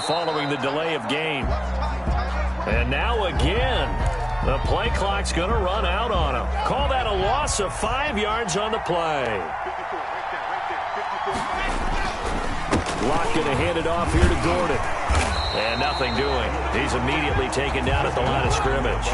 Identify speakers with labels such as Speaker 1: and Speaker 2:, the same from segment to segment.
Speaker 1: following the delay of game. And now again, the play clock's going to run out on him. Call that a loss of 5 yards on the play. Locke going to hand it off here to Gordon. And nothing doing. He's immediately taken down at the line of scrimmage.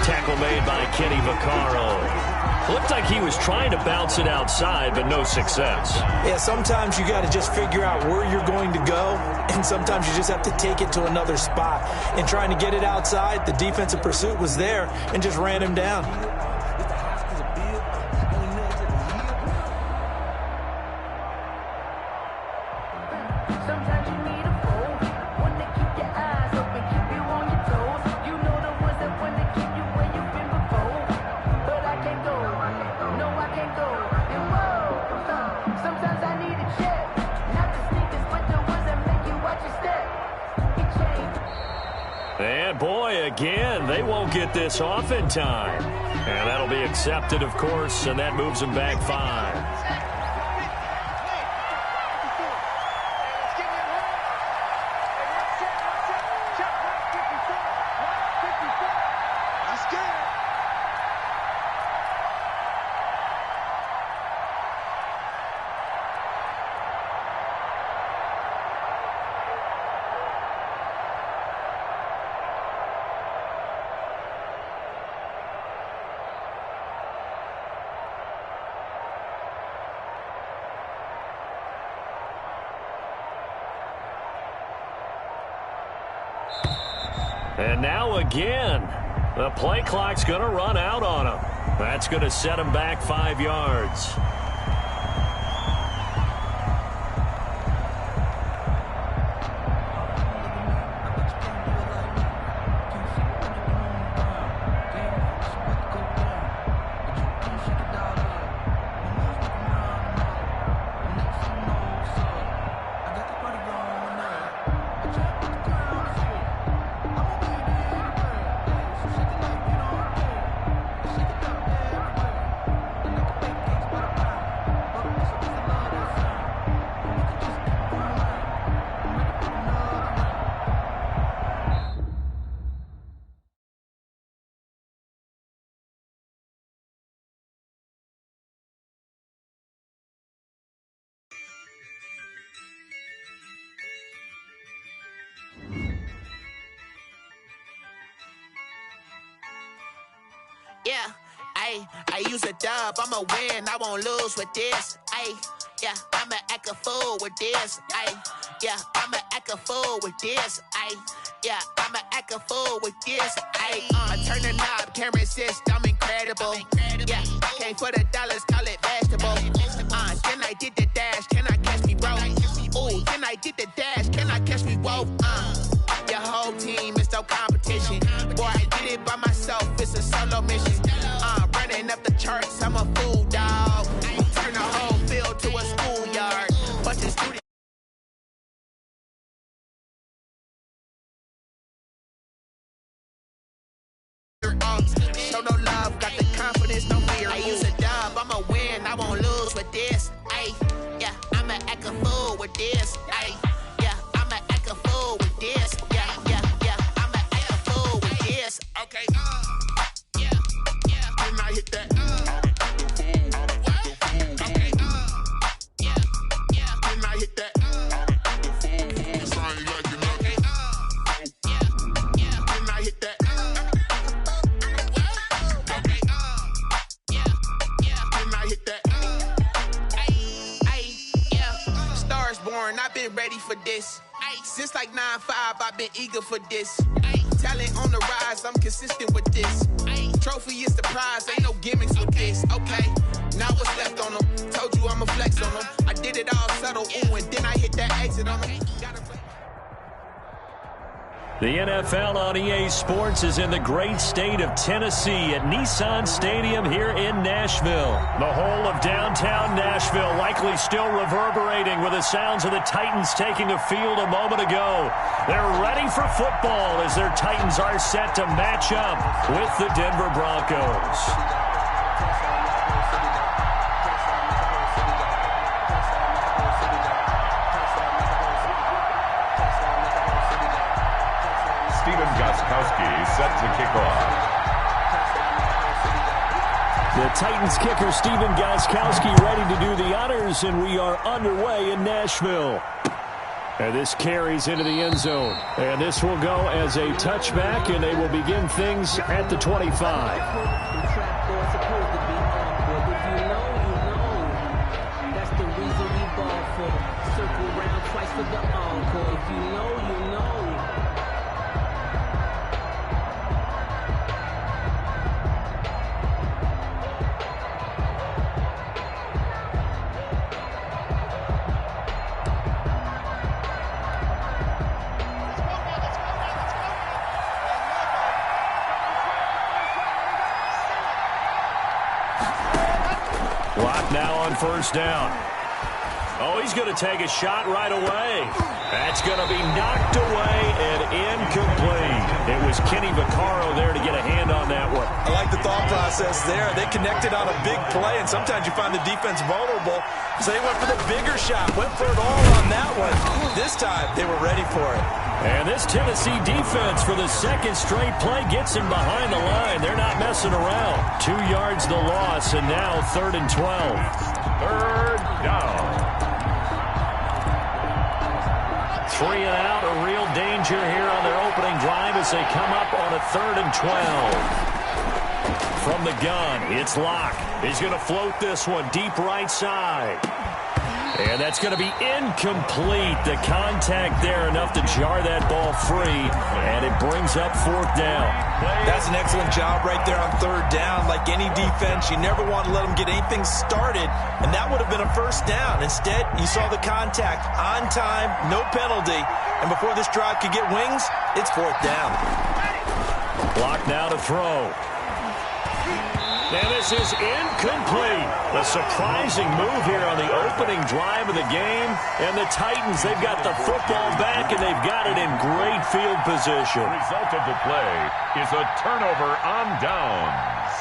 Speaker 1: Tackle made by Kenny Vaccaro. Looked like he was trying to bounce it outside, but no success.
Speaker 2: Yeah, sometimes you got to just figure out where you're going to go, and sometimes you just have to take it to another spot. And trying to get it outside, the defensive pursuit was there and just ran him down.
Speaker 1: And boy, again, they won't get this off in time. And that'll be accepted, of course, and that moves them back 5. And now again, the play clock's going to run out on him. That's going to set him back 5 yards.
Speaker 3: Yeah, I use a dub, I'ma win, I won't lose with this. Yeah, I'ma act a fool with this. Yeah, I'ma act a fool with this. Yeah, I'ma act a fool with this. I turn the knob, can't resist, I'm incredible. Yeah, came for the dollars, call it vegetable. Then I did the dash, can I catch me, bro? Ooh, then I did the dash, can I catch me, whoa? Your whole team is no competition. Boy, I did it by myself, it's a solo mission. Running up the charts, I'm a fool, dog. Turn the whole field to a schoolyard. Bunch of students. Show no love, got the confidence, no fear. I use a dub, I'ma win, I won't lose with this. Yeah, I'ma act a fool with this. Yeah, I'ma act a fool with this. Yeah, I'ma act a fool with this. Okay. Yeah. Then I hit that. Okay. Yeah. Then I hit that. Then I hit that. I've been ready for this. Since like 9-5, I've been eager for this. Talent on the rise, I'm consistent with this. Trophy is the prize, ain't no gimmicks with this. Okay, now what's left on them? Told you I'ma flex on them. I did it all subtle, ooh, and then I hit that exit on them.
Speaker 1: The NFL on EA Sports is in the great state of Tennessee at Nissan Stadium here in Nashville. The whole of downtown Nashville likely still reverberating with the sounds of the Titans taking the field a moment ago. They're ready for football as their Titans are set to match up with the Denver Broncos.
Speaker 4: Stephen Gostkowski set to kick off.
Speaker 1: The Titans kicker Stephen Gostkowski ready to do the honors, and we are underway in Nashville. And this carries into the end zone. And this will go as a touchback, and they will begin things at the 25. Block now on first down. Oh, he's going to take a shot right away. That's going to be knocked away and incomplete. It was Kenny Vaccaro there to get a hand on that one.
Speaker 2: I like the thought process there. They connected on a big play, and sometimes you find the defense vulnerable. So they went for the bigger shot, went for it all on that one. This time, they were ready for it.
Speaker 1: And this Tennessee defense for the second straight play gets him behind the line. They're not messing around. 2 yards the loss, and now 3rd and 12.
Speaker 4: Third down.
Speaker 1: 3 and out, a real danger here on their opening drive as they come up on a 3rd and 12. From the gun, it's Locke. He's going to float this one deep right side. And that's going to be incomplete. The contact there enough to jar that ball free, and it brings up 4th down.
Speaker 2: That's an excellent job right there on 3rd down. Like any defense, you never want to let them get anything started, and that would have been a 1st down. Instead, you saw the contact on time, no penalty, and before this drive could get wings, it's 4th down.
Speaker 1: Block now to throw. And this is incomplete. A surprising move here on the opening drive of the game. And the Titans, they've got the football back, and they've got it in great field position.
Speaker 4: The result of the play is a turnover on downs.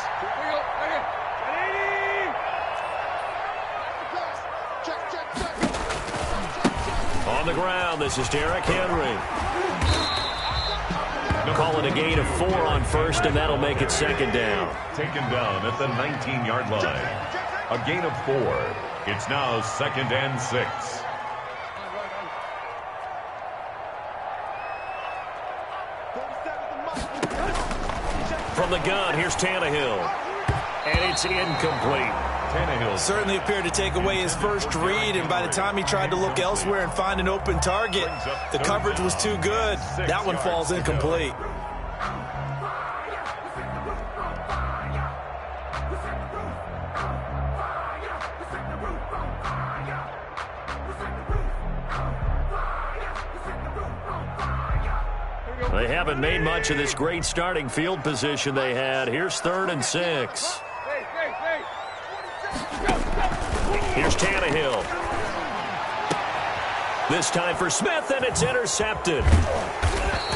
Speaker 1: On the ground, this is Derrick Henry. Call it a gain of 4 on first, and that'll make it 2nd down.
Speaker 4: Taken down at the 19-yard line. A gain of 4. It's now 2nd and 6.
Speaker 1: From the gun, here's Tannehill. And it's incomplete.
Speaker 4: Tannehill
Speaker 2: Certainly appeared to take away his first read, and by the time he tried to look elsewhere and find an open target, the coverage was too good. That one falls incomplete.
Speaker 1: They haven't made much of this great starting field position they had. Here's 3rd and 6. Here's Tannehill. This time for Smith, and it's intercepted.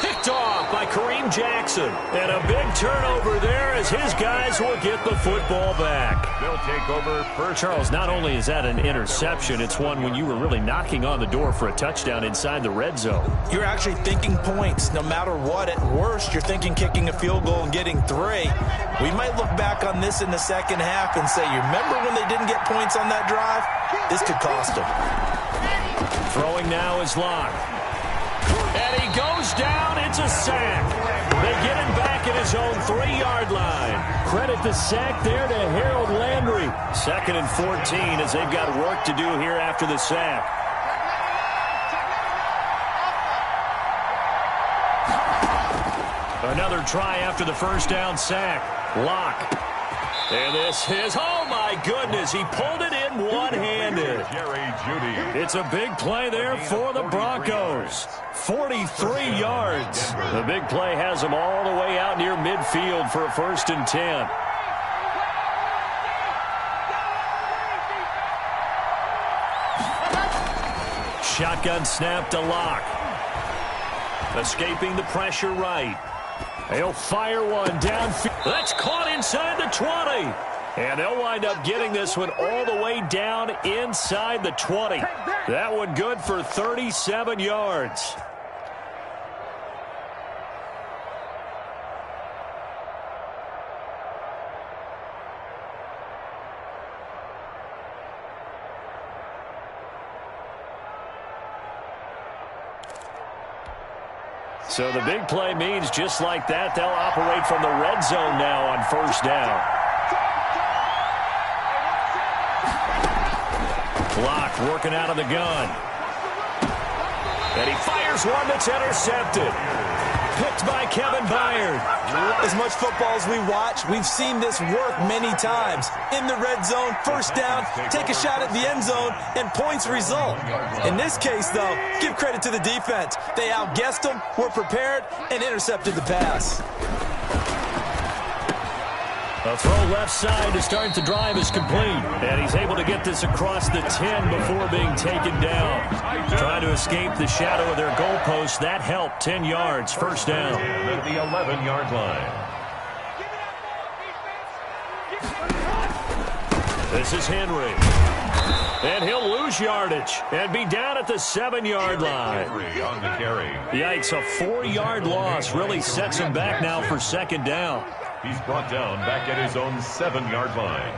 Speaker 1: Picked off by Kareem Jackson. And a big turnover there as his guys will get the football back.
Speaker 4: They'll take over first.
Speaker 1: Charles, not only is that an interception, it's one when you were really knocking on the door for a touchdown inside the red zone.
Speaker 2: You're actually thinking points no matter what. At worst, you're thinking kicking a field goal and getting 3. We might look back on this in the second half and say, you remember when they didn't get points on that drive? This could cost them.
Speaker 1: Throwing now is Locke. And he goes down. It's a sack. They get him back at his own 3-yard line. Credit the sack there to Harold Landry. 2nd and 14 as they've got work to do here after the sack. Another try after the 1st down sack. Locke. And this is, oh my goodness, he pulled it in one-handed. It's a big play there for the Broncos. 43 yards. The big play has them all the way out near midfield for a 1st and 10. Shotgun snap to Locke. Escaping the pressure right. They'll fire one downfield. That's caught inside the 20. And they'll wind up getting this one all the way down inside the 20. That one good for 37 yards. So the big play means just like that, they'll operate from the red zone now on first down. Block working out of the gun. And he fires one that's intercepted. Picked by Kevin Byard.
Speaker 2: As much football as we watch, we've seen this work many times. In the red zone, first down, take a shot at the end zone, and points result. In this case, though, give credit to the defense. They outguessed them, were prepared, and intercepted the pass.
Speaker 1: A throw left side to start the drive is complete. And he's able to get this across the 10 before being taken down. Trying to escape the shadow of their goalpost. That helped. 10 yards, first down.
Speaker 4: At the 11-yard line.
Speaker 1: This is Henry. And he'll lose yardage and be down at the 7-yard line.
Speaker 4: On the carry.
Speaker 1: Yikes, a 4-yard loss really sets him back now for second down.
Speaker 4: He's brought down back at his own 7-yard line.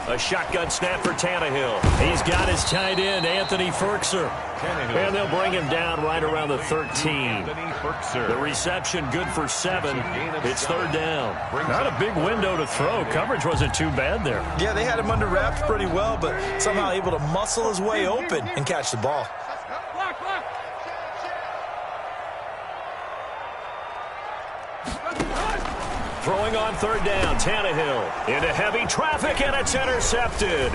Speaker 1: A shotgun snap for Tannehill. He's got his tight end, Anthony Firkser. And they'll bring him down right around the 13. The reception good for 7. It's third down. Not a big window to throw. Coverage wasn't too bad there.
Speaker 2: Yeah, they had him under wraps pretty well, but somehow able to muscle his way open and catch the ball.
Speaker 1: Throwing on third down, Tannehill into heavy traffic, and it's intercepted.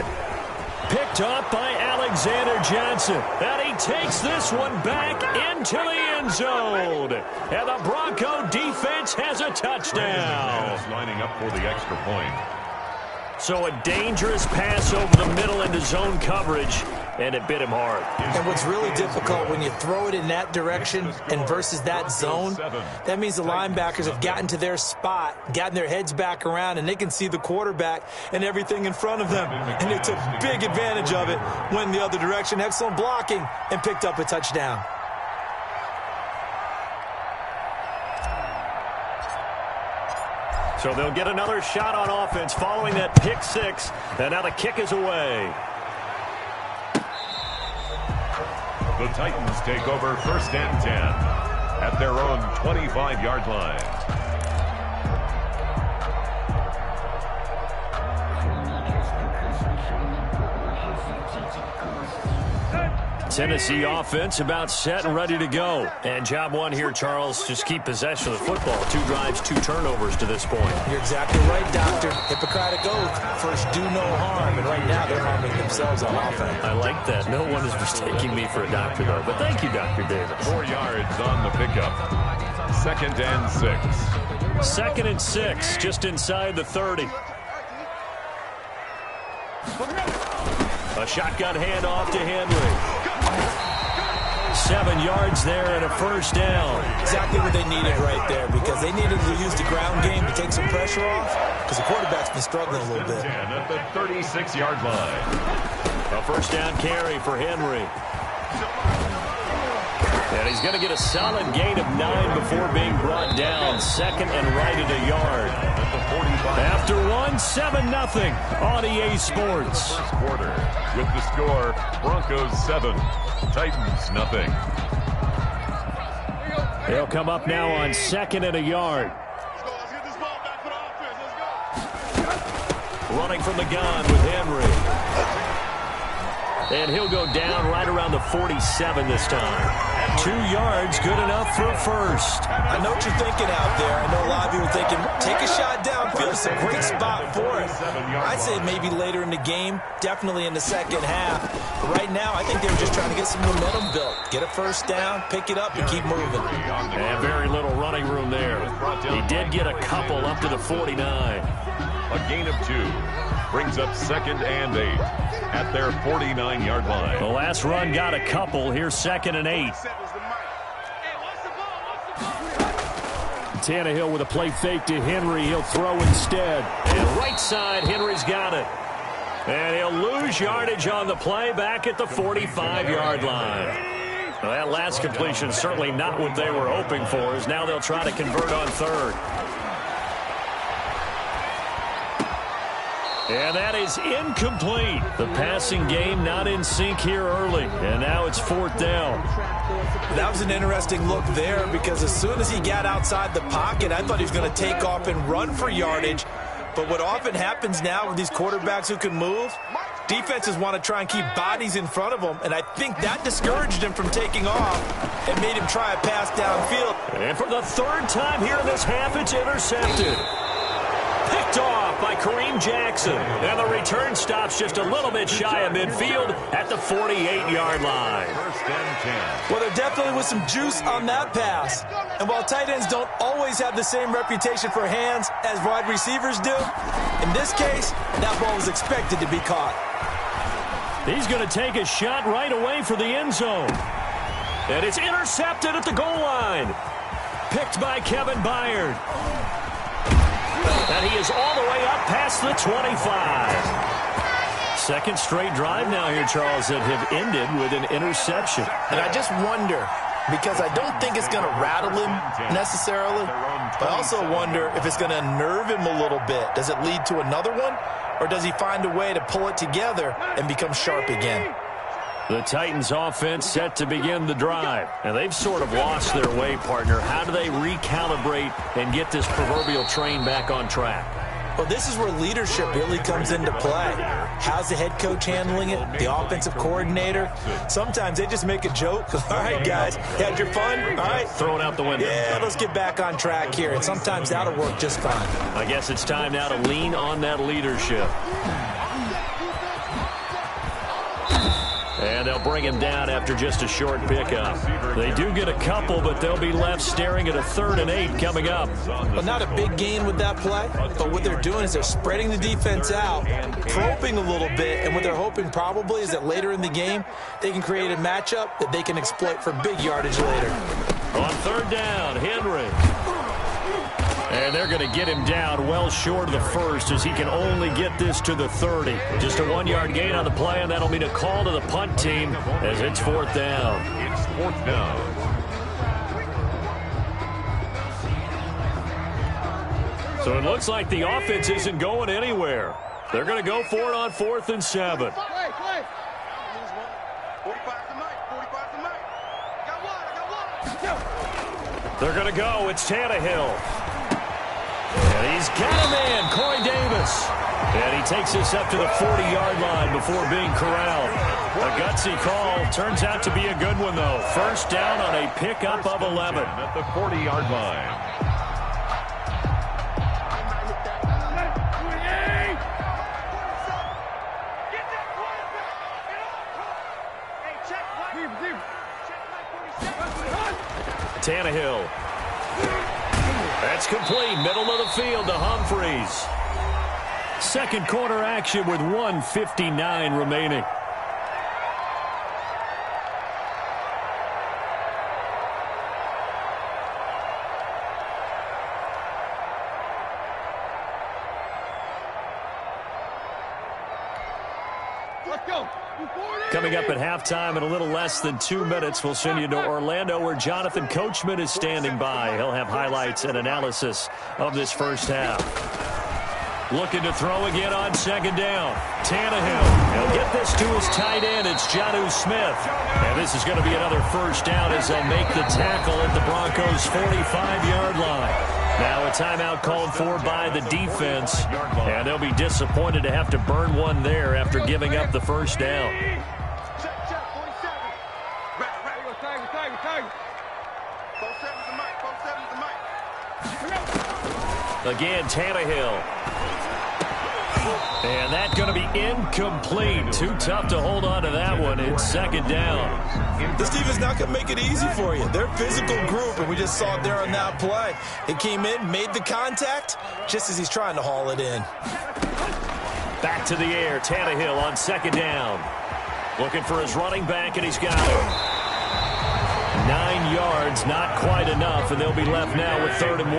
Speaker 1: Picked up by Alexander Johnson. And he takes this one back into the end zone. And the Bronco defense has a touchdown.
Speaker 4: Lining up for the extra point.
Speaker 1: So a dangerous pass over the middle into zone coverage, and it bit him hard.
Speaker 2: And what's really difficult when you throw it in that direction and versus that zone, that means the linebackers have gotten to their spot, gotten their heads back around, and they can see the quarterback and everything in front of them. And they took big advantage of it, went the other direction, excellent blocking, and picked up a touchdown.
Speaker 1: So they'll get another shot on offense following that pick six, and now the kick is away.
Speaker 4: The Titans take over first and 10 at their own 25-yard line.
Speaker 1: Tennessee offense about set and ready to go. And job one here, Charles, just keep possession of the football. 2 drives, 2 turnovers to this point.
Speaker 2: You're exactly right, Doctor. Hippocratic oath. First, do no harm. And right now, they're harming themselves on offense.
Speaker 1: I like that. No one is mistaking me for a doctor, though. But thank you, Dr. Davis.
Speaker 4: 4 yards on the pickup. Second and 6.
Speaker 1: Second and 6, just inside the 30. A shotgun handoff to Henry. 7 yards there and a first down.
Speaker 2: Exactly what they needed right there, because they needed to use the ground game to take some pressure off, because the quarterback's been struggling a little bit.
Speaker 4: At the 36-yard line.
Speaker 1: A first down carry for Henry. And he's going to get a solid gain of 9 before being brought down. Second and right at a yard. After 7-0 on EA Sports.
Speaker 4: First quarter with the score, Broncos 7, Titans 0.
Speaker 1: They'll come up now on second and a yard. Running from the gun with Henry. And he'll go down right around the 47 this time. 2 yards, good enough for a first.
Speaker 2: I know what you're thinking out there. I know a lot of you are thinking, take a shot downfield. It's a great spot for it. I'd say maybe later in the game, definitely in the second half. But right now, I think they were just trying to get some momentum built. Get a first down, pick it up, and keep moving.
Speaker 1: And very little running room there. He did get a couple up to the 49.
Speaker 4: A gain of 2 brings up second and 8 at their 49-yard line.
Speaker 1: The last run got a couple. Here's second and 8. Tannehill with a play fake to Henry. He'll throw instead. And right side, Henry's got it. And he'll lose yardage on the play back at the 45-yard line. Well, that last completion certainly not what they were hoping for, as now they'll try to convert on third. And that is incomplete. The passing game not in sync here early. And now it's 4th down.
Speaker 2: That was an interesting look there because as soon as he got outside the pocket, I thought he was going to take off and run for yardage. But what often happens now with these quarterbacks who can move, defenses want to try and keep bodies in front of them, and I think that discouraged him from taking off and made him try a pass downfield.
Speaker 1: And for the 3rd time here in this half, it's intercepted. Picked off by Kareem Jackson. And the return stops just a little bit shy of midfield at the 48-yard line.
Speaker 2: Well, there definitely was some juice on that pass. And while tight ends don't always have the same reputation for hands as wide receivers do, in this case, that ball was expected to be caught.
Speaker 1: He's going to take a shot right away for the end zone. And it's intercepted at the goal line. Picked by Kevin Byard. And he is all the way up past the 25. Second straight drive now here, Charles, that have ended with an interception.
Speaker 2: And I just wonder, because I don't think it's going to rattle him necessarily, but I also wonder if it's going to unnerve him a little bit. Does it lead to another one, or does he find a way to pull it together and become sharp again?
Speaker 1: The Titans offense set to begin the drive, and they've sort of lost their way, partner. How do they recalibrate and get this proverbial train back on track?
Speaker 2: Well, this is where leadership really comes into play. How's the head coach handling it? The offensive coordinator? Sometimes they just make a joke. All right, guys, you had your fun? All right.
Speaker 1: Throw it out the window.
Speaker 2: Yeah, let's get back on track here. And sometimes that'll work just fine.
Speaker 1: I guess it's time now to lean on that leadership. And they'll bring him down after just a short pickup. They do get a couple, but they'll be left staring at a 3rd and 8 coming up.
Speaker 2: Well, not a big gain with that play, but what they're doing is they're spreading the defense out, probing a little bit, and what they're hoping probably is that later in the game, they can create a matchup that they can exploit for big yardage later.
Speaker 1: On 3rd down, Henry. And they're going to get him down well short of the 1st as he can only get this to the 30. Just a 1-yard gain on the play, and that'll mean a call to the punt team as it's 4th down.
Speaker 4: It's 4th down.
Speaker 1: So it looks like the offense isn't going anywhere. They're going to go for it on 4th and 7. They're going to go. It's Tannehill. And he's got a man, Corey Davis. And he takes this up to the 40-yard line before being corralled. A gutsy call. Turns out to be a good one, though. 1st down on a pickup of 11.
Speaker 4: At the 40-yard line.
Speaker 1: Tannehill. That's complete. Middle of the field to Humphreys. Second quarter action with 1:59 remaining. Coming up at halftime in a little less than 2 minutes, we'll send you to Orlando where Jonathan Coachman is standing by. He'll have highlights and analysis of this first half. Looking to throw again on 2nd down. Tannehill. He'll get this to his tight end. It's Jonnu Smith. And this is going to be another 1st down as they'll make the tackle at the Broncos' 45-yard line. Now a timeout called for by the defense, and they'll be disappointed to have to burn one there after giving up the 1st down. Again, Tannehill. And that's going to be incomplete. Too tough to hold on to that one. It's 2nd down.
Speaker 2: This defense not going to make it easy for you. They're a physical group, and we just saw it there on that play. It came in, made the contact, just as he's trying to haul it in.
Speaker 1: Back to the air. Tannehill on 2nd down. Looking for his running back, and he's got him. 9 yards, not quite enough, and they'll be left now with 3rd and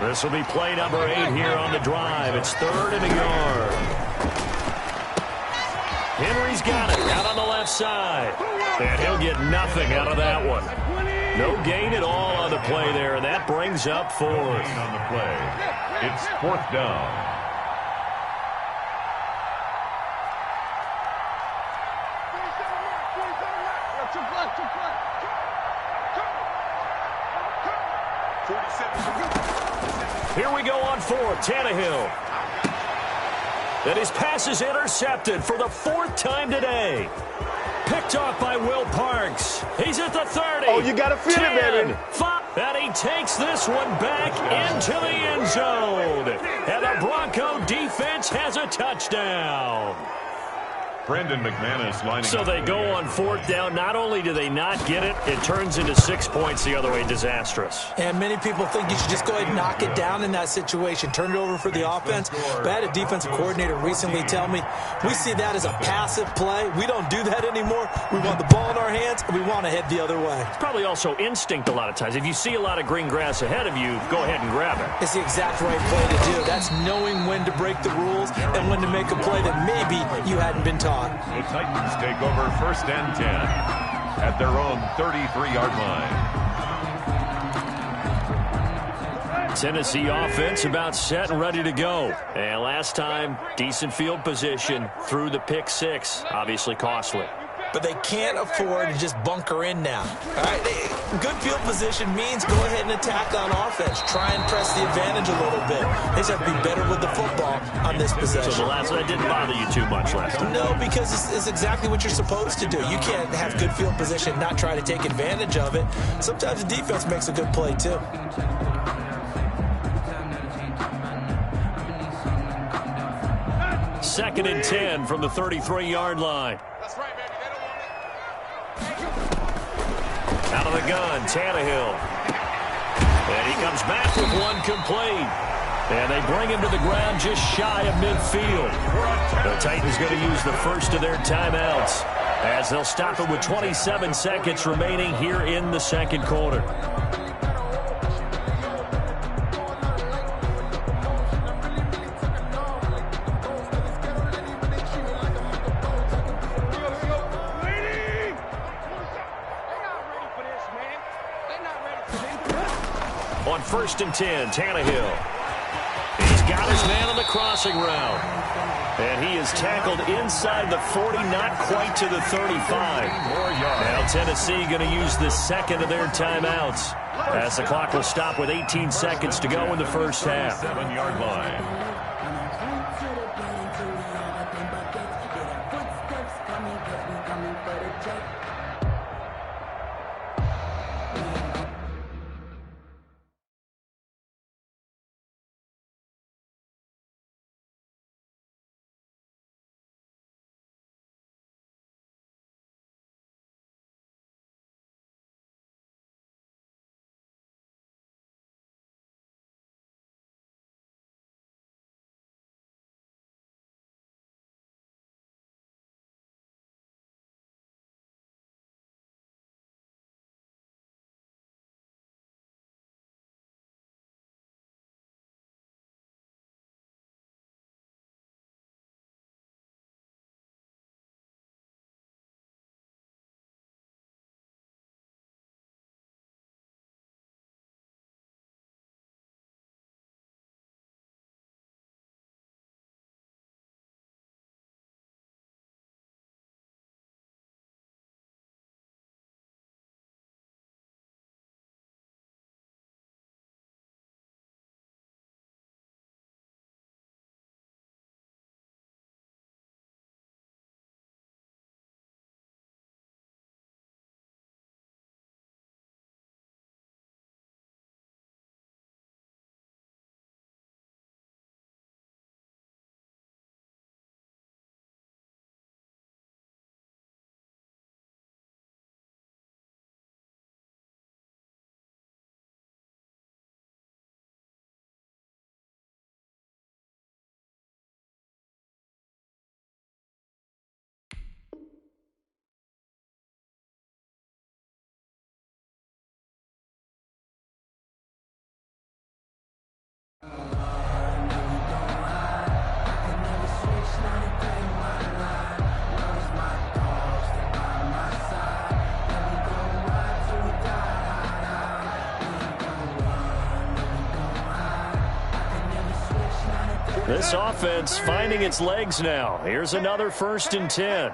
Speaker 1: 1. This will be play number 8 here on the drive. It's 3rd and a yard. Henry's got it out on the left side, and he'll get nothing out of that one. No gain at all on the play there, and that brings up 4th.
Speaker 4: On the play, it's 4th down.
Speaker 1: Here we go on fourth. Tannehill. And his pass is intercepted for the fourth time today. Picked off by Will Parks. He's at the 30.
Speaker 5: Oh, you got to feel it, baby.
Speaker 1: 5, and he takes this one back into the end zone. And the Bronco defense has a touchdown.
Speaker 4: Brendan McManus lining
Speaker 1: So
Speaker 4: up.
Speaker 1: they go on fourth down. Not only do they not get it, it turns into 6 points the other way. Disastrous.
Speaker 2: And many people think you should just go ahead and knock it down in that situation. Turn it over for the offense. But I had a defensive coordinator recently tell me, we see that as a passive play. We don't do that anymore. We want the ball in our hands, and we want to head the other way.
Speaker 1: It's probably also instinct a lot of times. If you see a lot of green grass ahead of you, go ahead and grab it.
Speaker 2: It's the exact right play to do. That's knowing when to break the rules and when to make a play that maybe you hadn't been taught.
Speaker 4: The Titans take over 1st and 10 at their own 33-yard line.
Speaker 1: Tennessee offense about set and ready to go. And last time, decent field position through the pick 6. Obviously costly.
Speaker 2: But they can't afford to just bunker in now. All right, good field position means go ahead and attack on offense. Try and press the advantage a little bit. They just have to be better with the football on this possession.
Speaker 1: So the last that didn't bother you too much last time?
Speaker 2: No, because it's exactly what you're supposed to do. You can't have good field position and not try to take advantage of it. Sometimes the defense makes a good play, too.
Speaker 1: Second and 10 from the 33-yard line. Out of the gun, Tannehill. And he comes back with one complete. And they bring him to the ground just shy of midfield. The Titans going to use the first of their timeouts as they'll stop it with 27 seconds remaining here in the second quarter. On 1st and 10, Tannehill. He's got his man on the crossing route. And he is tackled inside the 40, not quite to the 35. Now Tennessee going to use the second of their timeouts as the clock will stop with 18 seconds to go in the first half.
Speaker 4: 7-yard line.
Speaker 1: This offense finding its legs now. Here's another 1st and 10.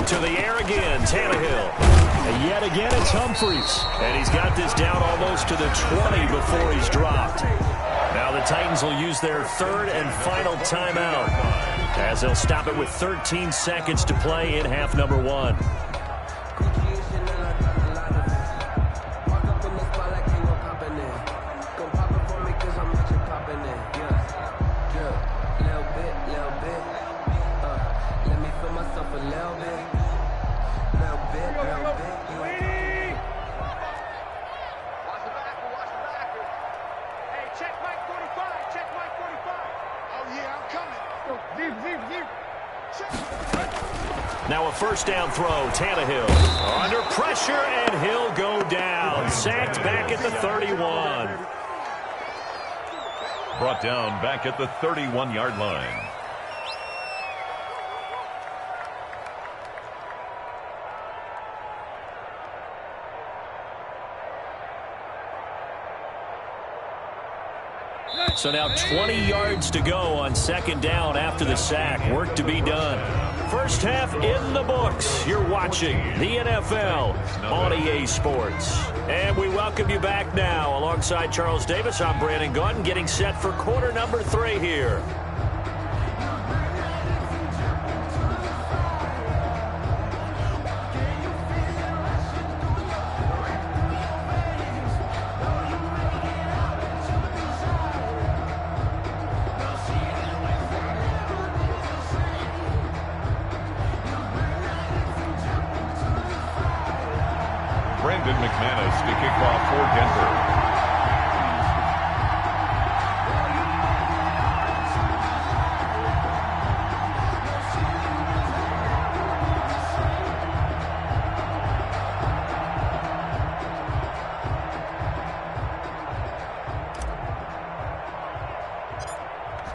Speaker 1: To the air again, Tannehill. And yet again, it's Humphries. And he's got this down almost to the 20 before he's dropped. Now the Titans will use their third and final timeout, as they'll stop it with 13 seconds to play in half number 1. Now a first down throw, Tannehill under pressure, and he'll go down. Sacked back at the 31.
Speaker 4: Brought down back at the 31-yard line.
Speaker 1: So now 20 yards to go on second down after the sack. Work to be done. First half in the books. You're watching the NFL on EA Sports. And we welcome you back now. Alongside Charles Davis, I'm Brandon Gaudin, getting set for quarter number 3 here.
Speaker 4: McManus to kick off for Denver.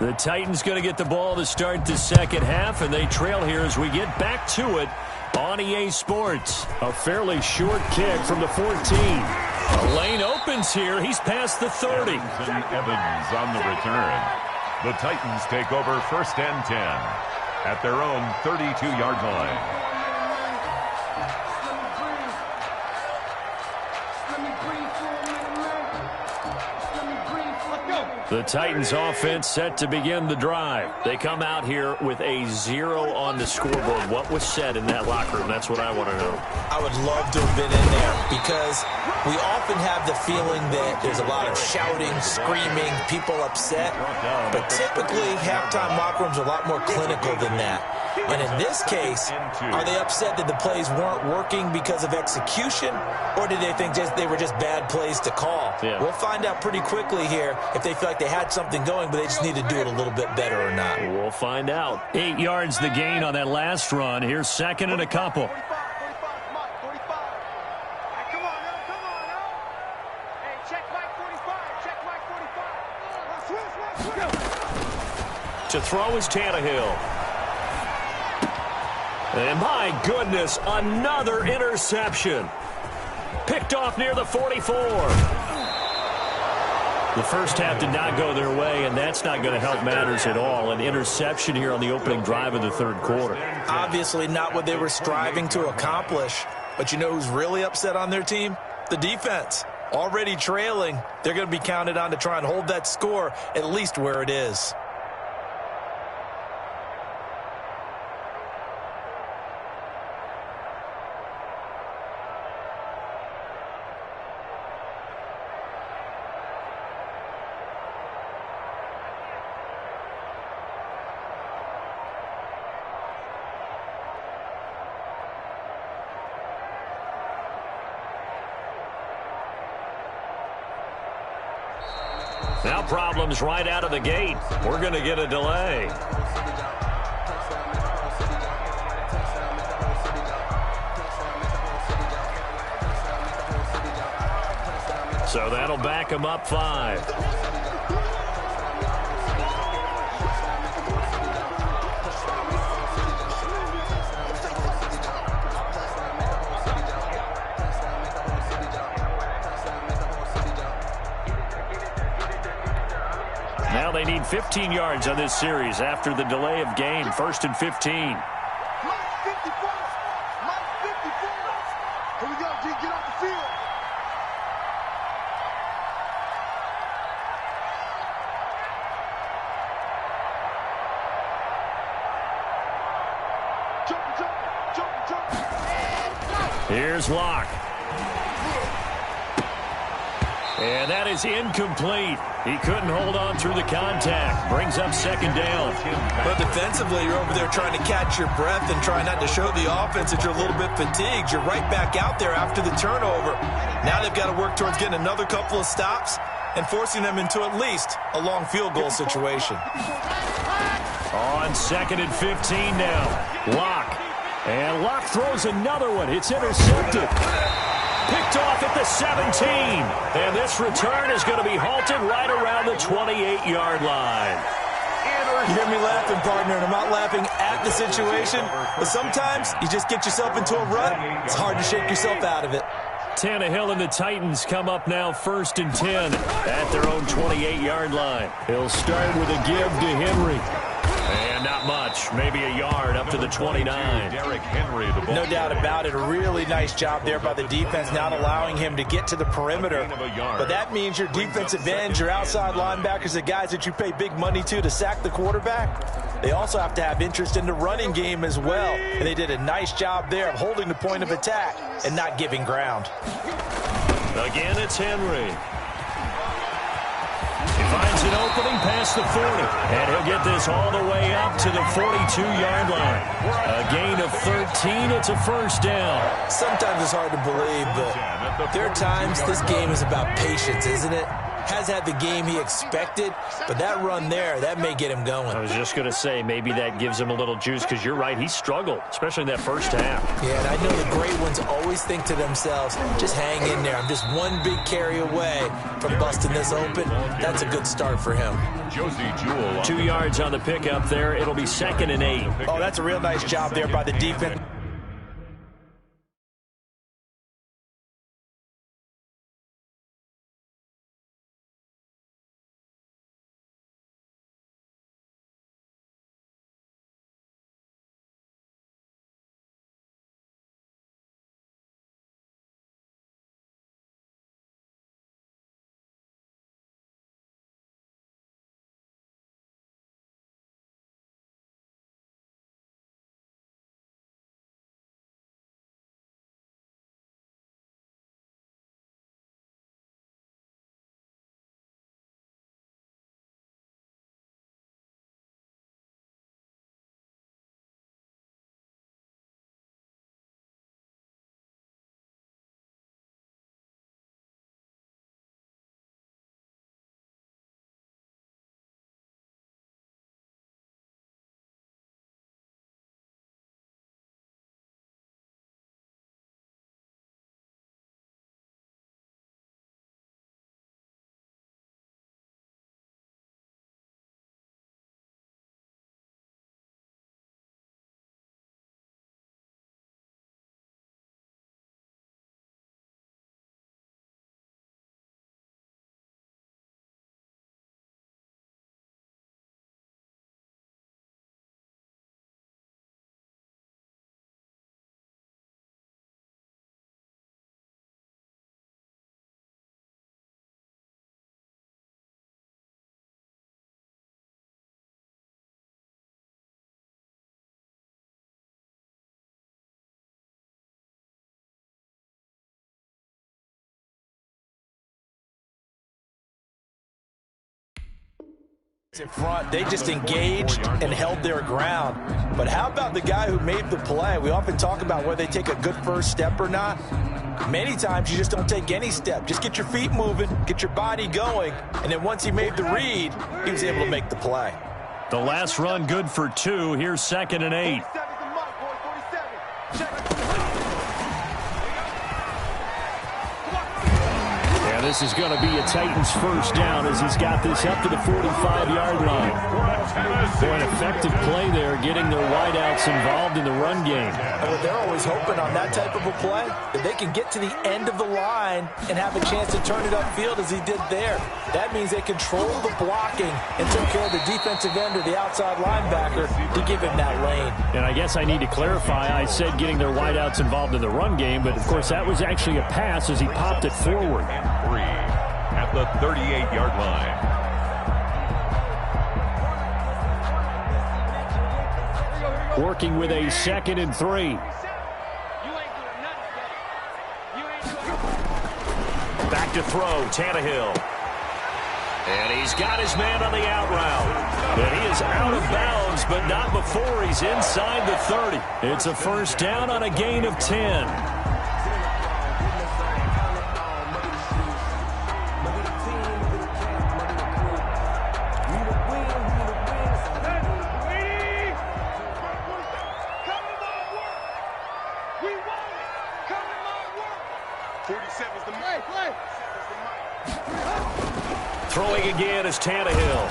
Speaker 1: The Titans going to get the ball to start the second half, and they trail here as we get back to it on EA Sports. A fairly short kick from the 14. A lane opens here. He's past the 30.
Speaker 4: Evans on the return. The Titans take over first and 10 at their own 32-yard line.
Speaker 1: The Titans offense set to begin the drive. They come out here with a 0 on the scoreboard. What was said in that locker room? That's what I want to know.
Speaker 2: I would love to have been in there because we often have the feeling that there's a lot of shouting, screaming, people upset. But typically, halftime locker rooms are a lot more clinical than that. And in this case, are they upset that the plays weren't working because of execution, or did they think they were just bad plays to call?
Speaker 1: Yeah.
Speaker 2: We'll find out pretty quickly here if they feel like they had something going, but they just need to do it a little bit better or not.
Speaker 1: We'll find out. 8 yards the gain on that last run. Here's second and a couple. To throw is Tannehill. And my goodness, another interception. Picked off near the 44. The first half did not go their way, and that's not going to help matters at all. An interception here on the opening drive of the third quarter.
Speaker 2: Obviously not what they were striving to accomplish. But you know who's really upset on their team? The defense. Already trailing. They're going to be counted on to try and hold that score at least where it is.
Speaker 1: Now problems right out of the gate. We're going to get a delay. So that'll back them up 5. Now they need 15 yards on this series after the delay of game. First and 15. Here's Locke. And that is incomplete. He couldn't hold on through the contact. Brings up second down.
Speaker 2: But defensively, you're over there trying to catch your breath and try not to show the offense that you're a little bit fatigued. You're right back out there after the turnover. Now they've got to work towards getting another couple of stops and forcing them into at least a long field goal situation.
Speaker 1: On second and 15 now. Locke. And Locke throws another one. It's intercepted. Picked off at the 17. And this return is going to be halted right around the 28-yard line.
Speaker 2: You hear me laughing, partner, and I'm not laughing at the situation, but sometimes you just get yourself into a rut. It's hard to shake yourself out of it.
Speaker 1: Tannehill and the Titans come up now 1st and 10 at their own 28-yard line. He'll start with a give to Henry. And not much, maybe a yard up to the 29.
Speaker 4: Derrick Henry, the ball.
Speaker 2: No doubt about it. A really nice job there by the defense, not allowing him to get to the perimeter. But that means your defensive ends, your outside linebackers, the guys that you pay big money to sack the quarterback, they also have to have interest in the running game as well. And they did a nice job there of holding the point of attack and not giving ground.
Speaker 1: Again, it's Henry. He finds an opening past the 40. And he'll get this all the way up to the 42-yard line. A gain of 13. It's a first down.
Speaker 2: Sometimes it's hard to believe, but there are times this game is about patience, isn't it? Has had the game he expected, but that run there, that may get him going.
Speaker 1: I was just going to say, maybe that gives him a little juice, because you're right, he struggled, especially in that first half.
Speaker 2: Yeah, and I know the great ones always think to themselves, just hang in there. I'm just one big carry away from busting this open. That's a good start for him.
Speaker 1: 2 yards on the pickup there. It'll be 2nd and 8.
Speaker 2: Oh, that's a real nice job there by the defense. In front, they just engaged and held their ground. But how about the guy who made the play? We often talk about whether they take a good first step or not. Many times you just don't take any step. Just get your feet moving, get your body going, and then once he made the read, he was able to make the play.
Speaker 1: The last run good for 2. Here's 2nd and 8. And And this is going to be a Titans first down as he's got this up to the 45-yard line. For an effective play there, getting their wideouts involved in the run game.
Speaker 2: Well, they're always hoping on that type of a play that they can get to the end of the line and have a chance to turn it upfield as he did there. That means they controlled the blocking and took care of the defensive end or the outside linebacker to give him that lane.
Speaker 1: And I guess I need to clarify, I said getting their wideouts involved in the run game, but of course that was actually a pass as he popped it forward.
Speaker 4: And 3 at the 38-yard line.
Speaker 1: Working with a 2nd and 3. Back to throw, Tannehill. And he's got his man on the out route. And he is out of bounds, but not before he's inside the 30. It's a first down on a gain of 10. Throwing again is Tannehill.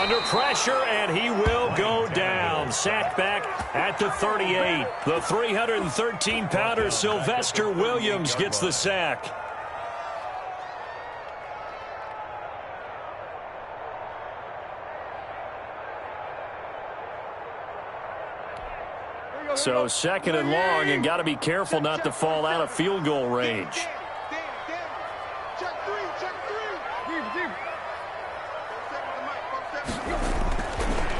Speaker 1: Under pressure, and he will go down. Sacked back at the 38. The 313-pounder Sylvester Williams gets the sack. So 2nd and long, and got to be careful not to fall out of field goal range.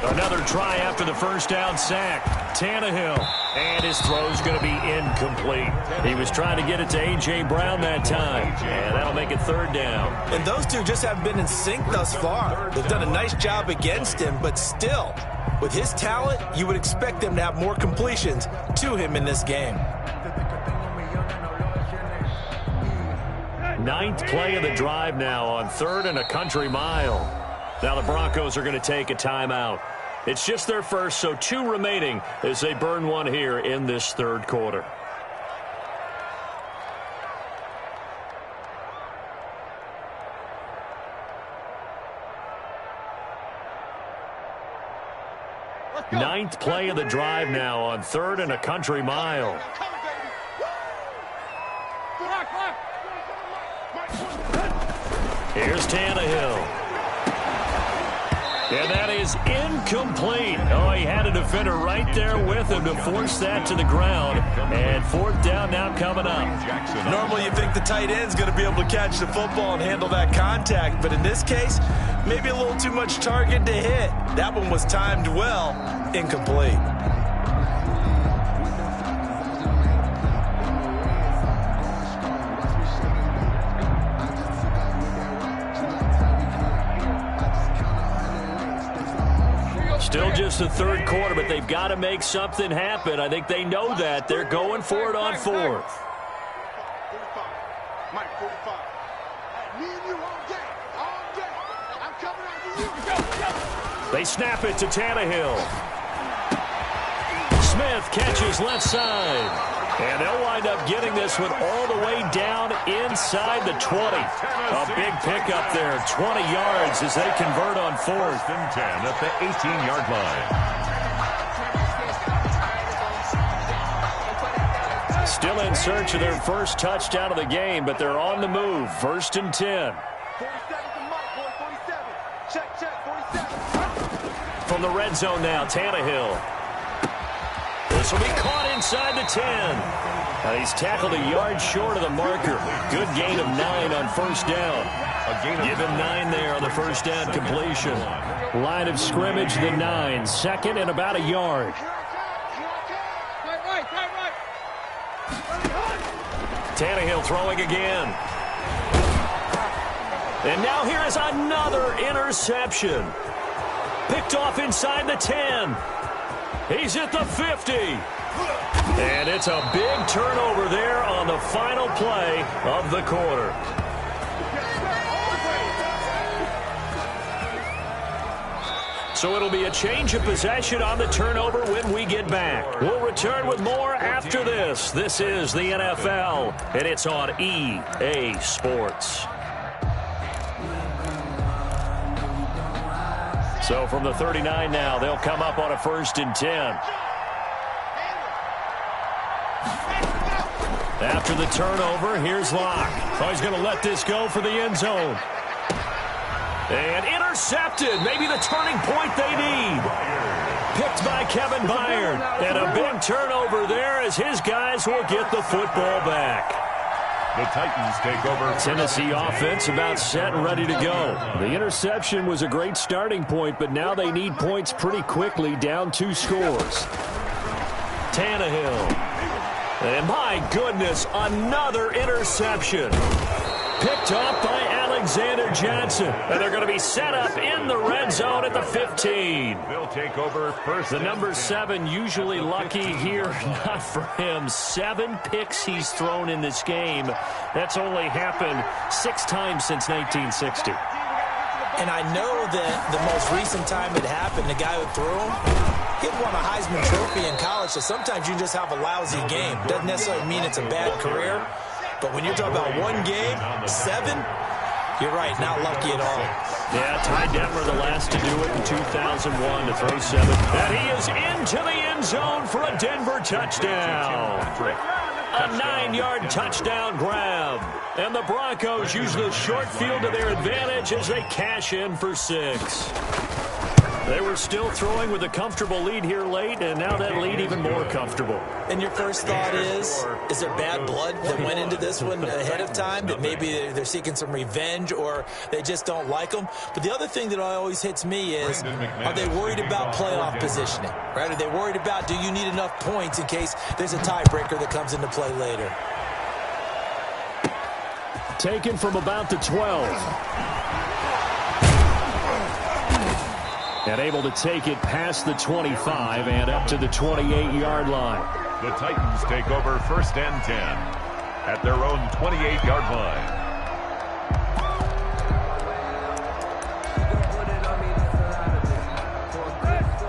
Speaker 1: Another try after the first down sack. Tannehill. And his throw's going to be incomplete. He was trying to get it to A.J. Brown that time. And that'll make it 3rd down.
Speaker 2: And those two just haven't been in sync thus far. They've done a nice job against him, but still, with his talent, you would expect them to have more completions to him in this game.
Speaker 1: 9th play of the drive now on 3rd and a country mile. Now the Broncos are going to take a timeout. It's just their first, so 2 remaining as they burn one here in this 3rd quarter. Ninth play of the drive now on 3rd and a country mile. Here's Tannehill. And that is incomplete. Oh, he had a defender right there with him to force that to the ground. And 4th down now coming up.
Speaker 2: Normally you think the tight end's going to be able to catch the football and handle that contact. But in this case, maybe a little too much target to hit. That one was timed well. Incomplete.
Speaker 1: Still just the 3rd quarter, but they've got to make something happen. I think they know that. They're going for it on 4th. They snap it to Tannehill. Smith catches left side. And they'll wind up getting this one all the way down inside the 20. A big pickup there, 20 yards as they convert on 4th
Speaker 4: and 10 at the 18-yard line.
Speaker 1: Still in search of their first touchdown of the game, but they're on the move. 1st and 10. From the red zone now, Tannehill. This will be caught inside the 10. He's tackled a yard short of the marker. Good gain of 9 on 1st down. Give him 9 there on the first down completion. Line of scrimmage, the 9. 2nd and about a yard. Tannehill throwing again. And now here is another interception. Picked off inside the 10. He's at the 50. And it's a big turnover there on the final play of the quarter. So it'll be a change of possession on the turnover when we get back. We'll return with more after this. This is the NFL, and it's on EA Sports. So from the 39 now, they'll come up on a 1st and 10. After the turnover, here's Locke. Oh, he's going to let this go for the end zone. And intercepted. Maybe the turning point they need. Picked by Kevin Byard. And a big turnover there as his guys will get the football back.
Speaker 4: The Titans take over.
Speaker 1: Tennessee offense about set and ready to go. The interception was a great starting point, but now they need points pretty quickly, down 2 scores. Tannehill. And my goodness, another interception. Picked up by Alexander Johnson. And they're going to be set up in the red zone at the 15.
Speaker 4: They'll take over first.
Speaker 1: The number 7 usually lucky here. Not for him. 7 picks he's thrown in this game. That's only happened 6 times since 1960.
Speaker 2: And I know that the most recent time it happened, the guy who threw him, he had won a Heisman Trophy in college, so sometimes you just have a lousy game. Doesn't necessarily mean it's a bad career, but when you're talking about 1 game, 7, you're right, not lucky at all.
Speaker 1: Yeah, Ty Detmer the last to do it in 2001 to throw 7. And he is into the end zone for a Denver touchdown. A 9-yard touchdown grab. And the Broncos use the short field to their advantage as they cash in for 6. They were still throwing with a comfortable lead here late, and now that lead even more comfortable.
Speaker 2: And your first thought is there bad blood that went into this one ahead of time, that maybe they're seeking some revenge or they just don't like them? But the other thing that always hits me is, are they worried about playoff positioning? Right? Are they worried about, do you need enough points in case there's a tiebreaker that comes into play later?
Speaker 1: Taken from about the 12. And able to take it past the 25 and up to the 28-yard line.
Speaker 4: The Titans take over 1st and 10 at their own 28-yard line.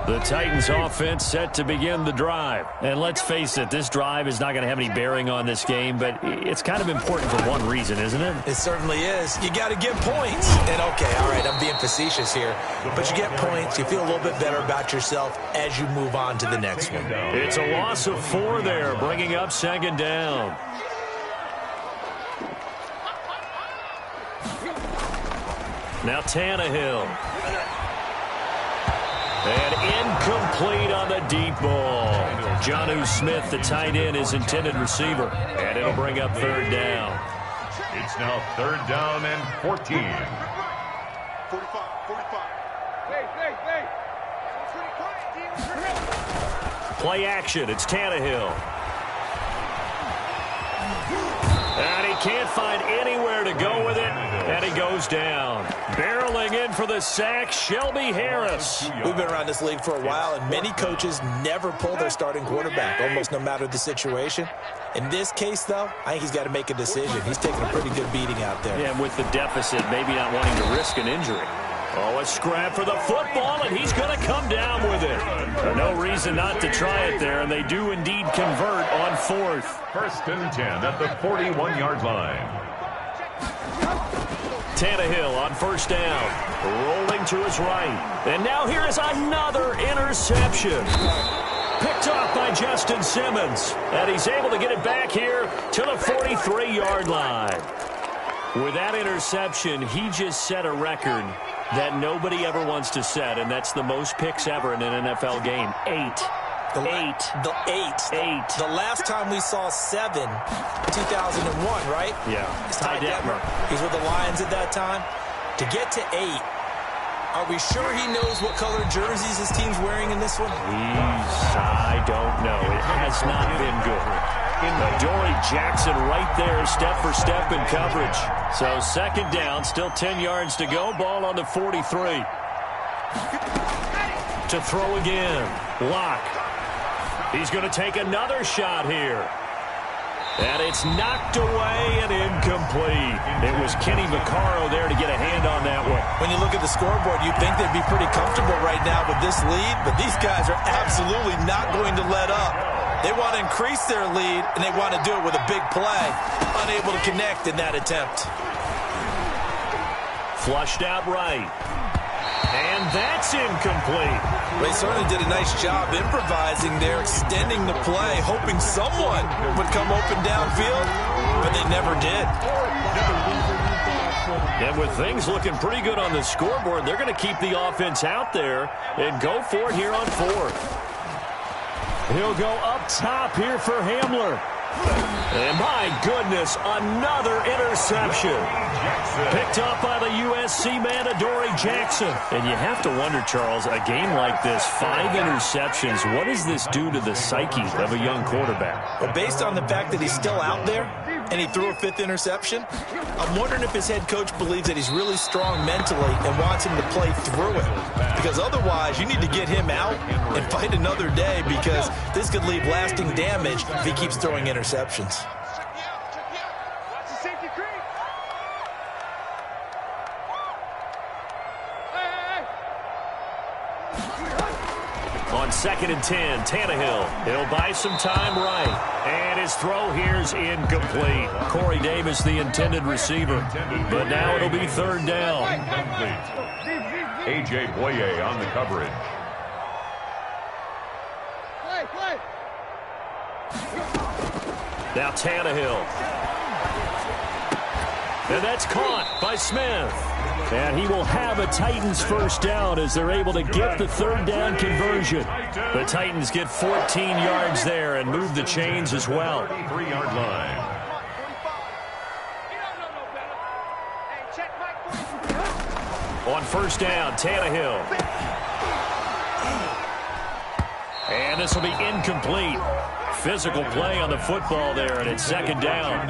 Speaker 1: The Titans offense set to begin the drive. And let's face it, this drive is not going to have any bearing on this game, but it's kind of important for one reason, isn't it?
Speaker 2: It certainly is. You got to get points. And okay, all right, I'm being facetious here, but you get points, you feel a little bit better about yourself as you move on to the next one.
Speaker 1: It's a loss of 4 there, bringing up 2nd down. Now Tannehill. And incomplete on the deep ball. Jonnu Smith, the tight end, is intended receiver. And it'll bring up 3rd down.
Speaker 4: It's now 3rd down and 14.
Speaker 5: 45.
Speaker 1: Play action. It's Tannehill. And he can't find anywhere to go with it. And he goes down. Barreling in for the sack, Shelby Harris.
Speaker 2: We've been around this league for a while, and many coaches never pull their starting quarterback, almost no matter the situation. In this case, though, I think he's got to make a decision. He's taking a pretty good beating out there.
Speaker 1: Yeah, and with the deficit, maybe not wanting to risk an injury. Oh, a scrap for the football, and he's going to come down with it. No reason not to try it there, and they do indeed convert on 4th.
Speaker 4: 1st and 10 at the 41-yard line.
Speaker 1: Tannehill on 1st down, rolling to his right. And now here is another interception. Picked off by Justin Simmons. And he's able to get it back here to the 43-yard line. With that interception, he just set a record that nobody ever wants to set, and that's the most picks ever in an NFL game. 8.
Speaker 2: The last time we saw 7, 2001, right?
Speaker 1: Yeah.
Speaker 2: It's Ty Detmer. He's with the Lions at that time. To get to 8, are we sure he knows what color jerseys his team's wearing in this one?
Speaker 1: I don't know. It has not been good. Adoree Jackson right there, step for step in coverage. So 2nd down, still 10 yards to go. Ball on the 43. To throw again. Locke. He's going to take another shot here. And it's knocked away and incomplete. It was Kenny Vaccaro there to get a hand on that one.
Speaker 2: When you look at the scoreboard, you'd think they'd be pretty comfortable right now with this lead, but these guys are absolutely not going to let up. They want to increase their lead, and they want to do it with a big play. Unable to connect in that attempt.
Speaker 1: Flushed out right. And that's incomplete.
Speaker 2: They certainly did a nice job improvising there, extending the play, hoping someone would come open downfield, but they never did.
Speaker 1: And with things looking pretty good on the scoreboard, they're going to keep the offense out there and go for it here on fourth. He'll go up top here for Hamler. And my goodness, another interception. Picked up by the USC man, Adoree Jackson. And you have to wonder, Charles, a game like this, 5 interceptions, what does this do to the psyche of a young quarterback?
Speaker 2: Well, based on the fact that he's still out there and he threw a 5th interception, I'm wondering if his head coach believes that he's really strong mentally and wants him to play through it. Because otherwise, you need to get him out and fight another day, because this could leave lasting damage if he keeps throwing interceptions.
Speaker 1: On 2nd and 10, Tannehill. He'll buy some time right. And his throw here's incomplete. Corey Davis, the intended receiver. But now it'll be 3rd down.
Speaker 4: A.J. Boye on the coverage.
Speaker 1: Now Tannehill. And that's caught by Smith. And he will have a Titans first down as they're able to get the 3rd down conversion. The Titans get 14 yards there and move the chains as well.
Speaker 4: 3-yard line.
Speaker 1: On 1st down, Tannehill. And this will be incomplete. Physical play on the football there, and it's 2nd down.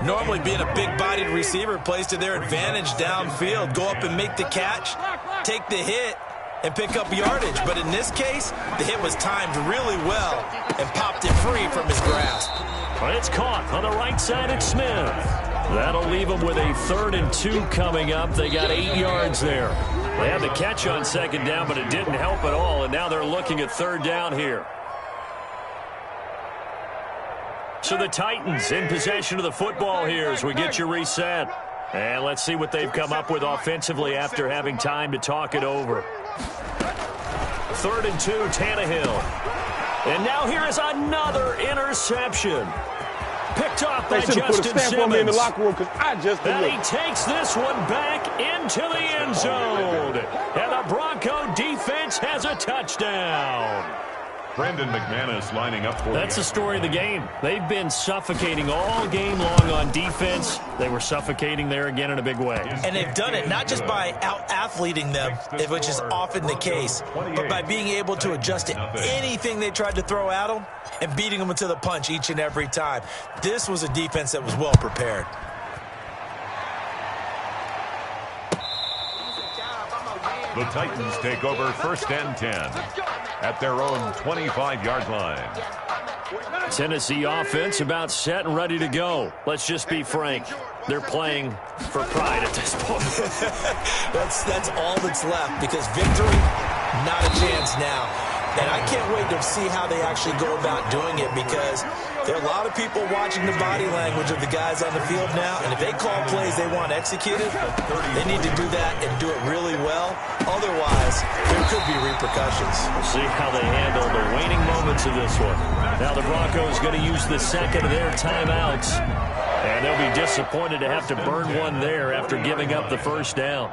Speaker 2: Normally being a big-bodied receiver plays to their advantage downfield. Go up and make the catch, take the hit, and pick up yardage. But in this case, the hit was timed really well and popped it free from his grasp.
Speaker 1: But it's caught on the right side of Smith. That'll leave them with a 3rd and 2 coming up. They got 8 yards there. They had the catch on 2nd down, but it didn't help at all, and now they're looking at 3rd down here. So the Titans in possession of the football here as we get you reset. And let's see what they've come up with offensively after having time to talk it over. 3rd and 2, Tannehill. And now here is another interception. Picked off by Justin Simmons.
Speaker 6: In the locker room, I just
Speaker 1: and he takes this one back into the end zone. And the Bronco defense has a touchdown.
Speaker 4: Brandon McManus lining up for
Speaker 1: That's the story of the game. They've been suffocating all game long on defense. They were suffocating there again in a big way.
Speaker 2: And they've done it not just by out-athleting them, which is often the case, but by being able to adjust to anything they tried to throw at them and beating them to the punch each and every time. This was a defense that was well prepared.
Speaker 4: The Titans take over 1st and 10 at their own 25-yard line.
Speaker 1: Tennessee offense about set and ready to go. Let's just be frank. They're playing for pride at this point.
Speaker 2: That's all that's left, because victory, not a chance now. And I can't wait to see how they actually go about doing it, because there are a lot of people watching the body language of the guys on the field now, and if they call plays they want executed, they need to do that and do it really well. Otherwise, there could be repercussions.
Speaker 1: We'll see how they handle the waning moments of this one. Now the Broncos going to use the 2nd of their timeouts, and they'll be disappointed to have to burn one there after giving up the 1st down.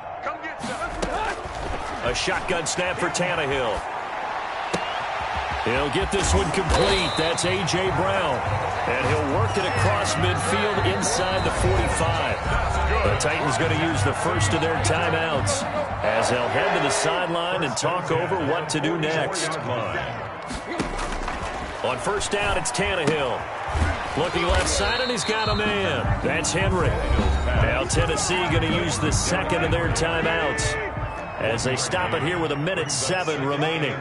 Speaker 1: A shotgun snap for Tannehill. He'll get this one complete. That's A.J. Brown. And he'll work it across midfield inside the 45. The Titans going to use the 1st of their timeouts as they'll head to the sideline and talk over what to do next. On 1st down, it's Tannehill. Looking left side, and he's got a man. That's Henry. Now Tennessee going to use the 2nd of their timeouts as they stop it here with 1:07 remaining.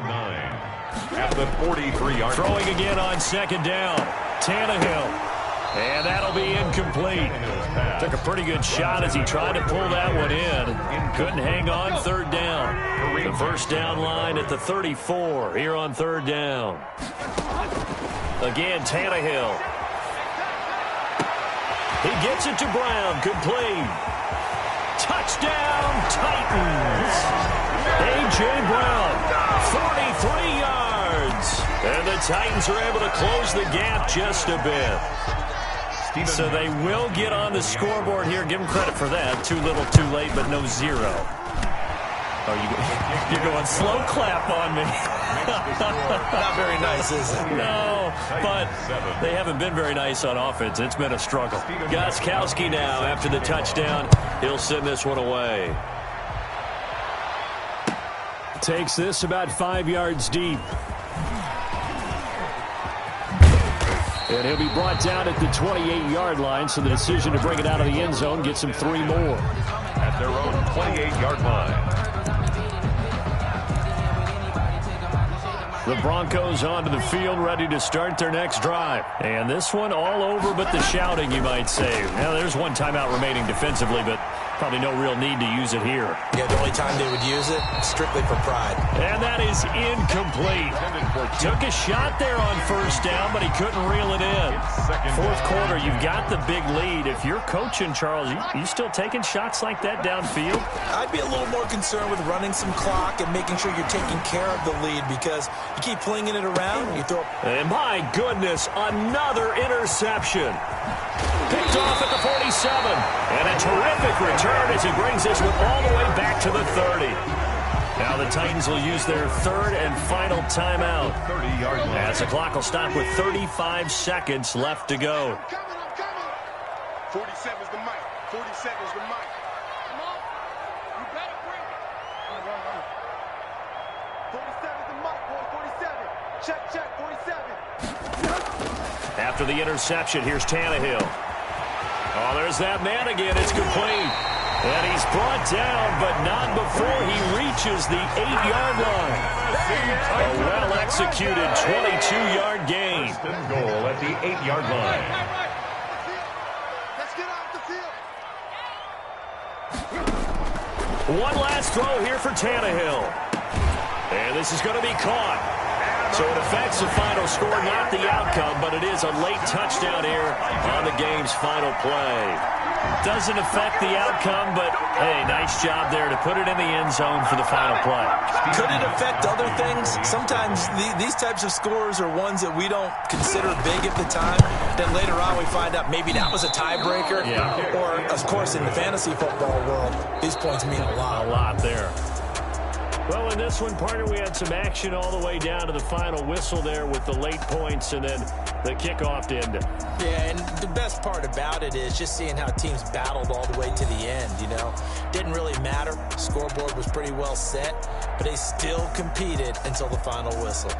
Speaker 4: At the 43-yard line.
Speaker 1: Throwing again on 2nd down. Tannehill. And that'll be incomplete. Took a pretty good shot as he tried to pull that one in. Couldn't hang on third down. The first down line at the 34 here on third down. Again, Tannehill. He gets it to Brown. Complete. Touchdown, Titans. A.J. Brown, 43 yards. And the Titans are able to close the gap just a bit. So they will get on the scoreboard here. Give them credit for that. Too little, too late, but no zero. Oh, you're going slow clap on me.
Speaker 2: Not very nice, is it?
Speaker 1: No, but they haven't been very nice on offense. It's been a struggle. Gostkowski now after the touchdown. He'll send this one away. Takes this about 5 yards deep. And he'll be brought down at the 28-yard line, so the decision to bring it out of the end zone gets him 3 more.
Speaker 4: At their own 28-yard line.
Speaker 1: The Broncos onto the field, ready to start their next drive. And this one all over but the shouting, you might say. Now, there's one timeout remaining defensively, but probably no real need to use it here.
Speaker 2: Yeah, the only time they would use it, strictly for pride.
Speaker 1: And that is incomplete. Took a shot there on first down, but he couldn't reel it in. Fourth quarter, you've got the big lead. If you're coaching, Charles, you still taking shots like that downfield?
Speaker 2: I'd be a little more concerned with running some clock and making sure you're taking care of the lead, because you keep flinging it around, you throw.
Speaker 1: And my goodness, another interception. Picked off at the 47. And a terrific return as he brings this one all the way back to the 30. Now the Titans will use their third and final timeout.
Speaker 4: 30-yard line.
Speaker 1: As the clock will stop with 35 seconds left to go.
Speaker 5: 47 is the mic. 47 is the mic. Come on. You better bring it. 47 is the mic, boy. 47. Check, 47.
Speaker 1: After the interception, here's Tannehill. Oh, there's that man again. It's complete. And he's brought down, but not before he reaches the 8-yard line. A well-executed 22-yard gain.
Speaker 4: Goal at the 8-yard line.
Speaker 5: Let's get off the field.
Speaker 1: One last throw here for Tannehill. And this is going to be caught. So it affects the final score, not the outcome, but it is a late touchdown here on the game's final play. Doesn't affect the outcome, but, hey, nice job there to put it in the end zone for the final play.
Speaker 2: Could it affect other things? Sometimes these types of scores are ones that we don't consider big at the time. Then later on we find out maybe that was a tiebreaker.
Speaker 1: Yeah.
Speaker 2: Or, of course, in the fantasy football world, these points mean a lot.
Speaker 1: A lot there. Well, in this one, partner, we had some action all the way down to the final whistle there with the late points and then the kickoff to end it.
Speaker 2: Yeah, and the best part about it is just seeing how teams battled all the way to the end, you know. Didn't really matter. Scoreboard was pretty well set, but they still competed until the final whistle.